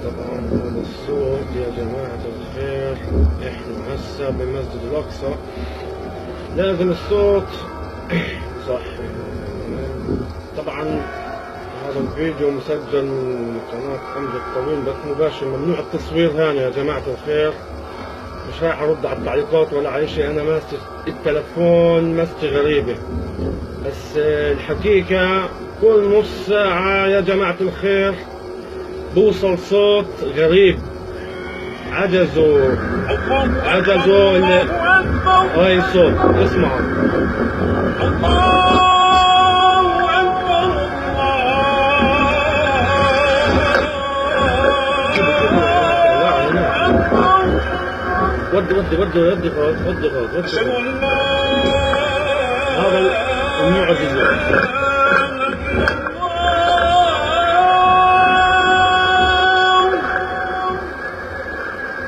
طبعا هذا الصوت يا جماعة الخير، احنا هسه بمسجد الأقصى، لازم الصوت صح. طبعا هذا الفيديو مسجل من قناة أمجد طويل بس مباشر، ممنوع التصوير هنا يا جماعة الخير. مش راح أرد على التعليقات ولا على شيء، أنا ماسك التلفون مسكة غريبة. بس الحقيقة كل نص ساعة يا جماعة الخير بوصل صوت غريب. عجزوا هاي صوت اسمعوا. ودي خلاص هذا المعجزة.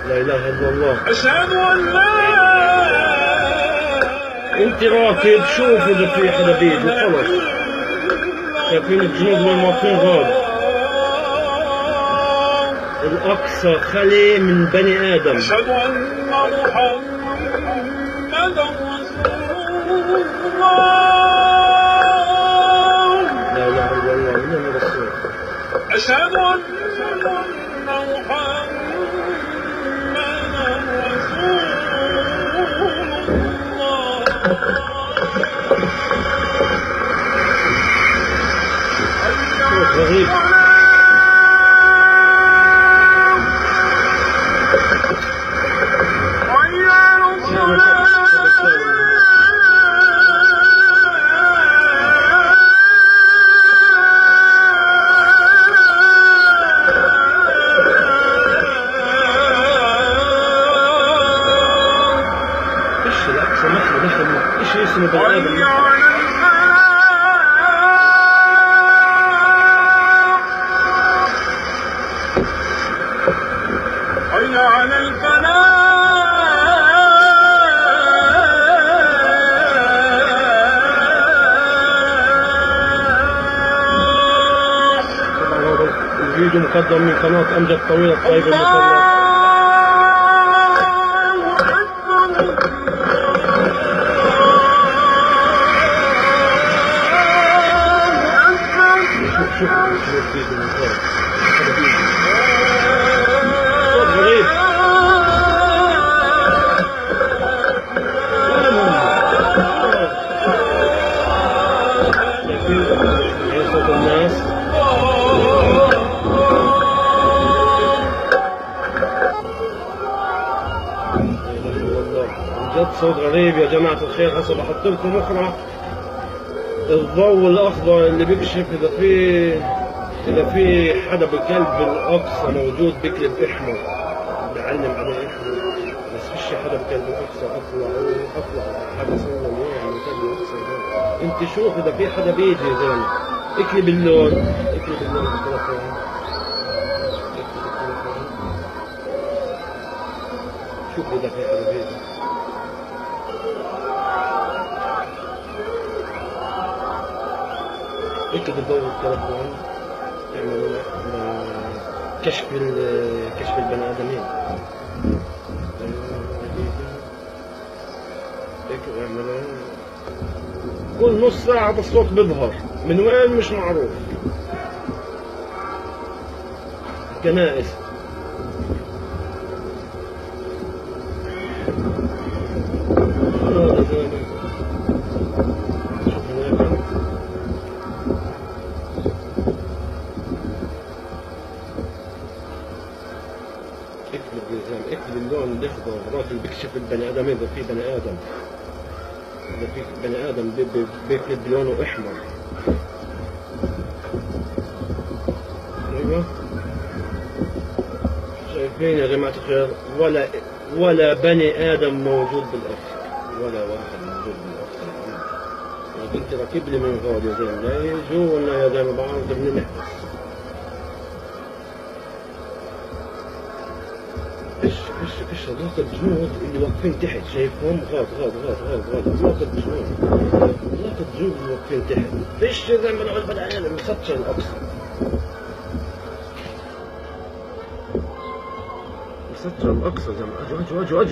لا إله إلا الله. أشهد أن لا. أنت راكب شوف إذا في حدا بيجي خلص. شايفين الجنود وين واقفين غاد. الأقصى خلي من بني آدم. أشهد أن محمدا رسول الله. لا إله إلا الله. من رسول. أشهد أن محمدا غريب. ايش الاقصى مثل ايش اسمه بني ادم. حي على الفلاح. طبعا هذا الفيديو مقدم من قناة أمجد طويل الطيب المسلح. شوف الفيديو من فوق. صوت غريب. شايفين صوت الناس. جد صوت غريب يا جماعة الخير. هسه بحط لكم أخرى الضوء الأخضر اللي بيكشف إذا في حدا بقلب الأقصى موجود بقلب أحمر، بعلم عليه أحمر. بس فيش حدا بقلب الأقصى. أطلع حدا سوى اليوم من قلب الأقصى. أنت شوف إذا في حدا بيجي يا زلمة، اكتب اللون بالتلفون. شوف إذا في حدا بيجي. اكتب الضوء بالتلفون. يعملوا كشف البني آدمين. كل نص ساعة الصوت بيظهر من وين مش معروف. كنائس. اكتب اللون الاخضر راجل بيكشف البني ادم. اذا في بني ادم، بيكتب لونه احمر. ايوه شايفين يا جماعه الخير. ولا بني ادم موجود بالاقصى، ولا واحد موجود بالاقصى. انت راكب لي من غاد يا زلمه. لا يجونا يا زلمه بعرض بنحبس. ايش هذوك الجنود اللي واقفين تحت؟ شايفهم؟ غاد هذوك الجنود اللي واقفين تحت. فيش زي ما نقول بالعالم مسطر الاقصى. مسجل الأقصى زي ما أجوا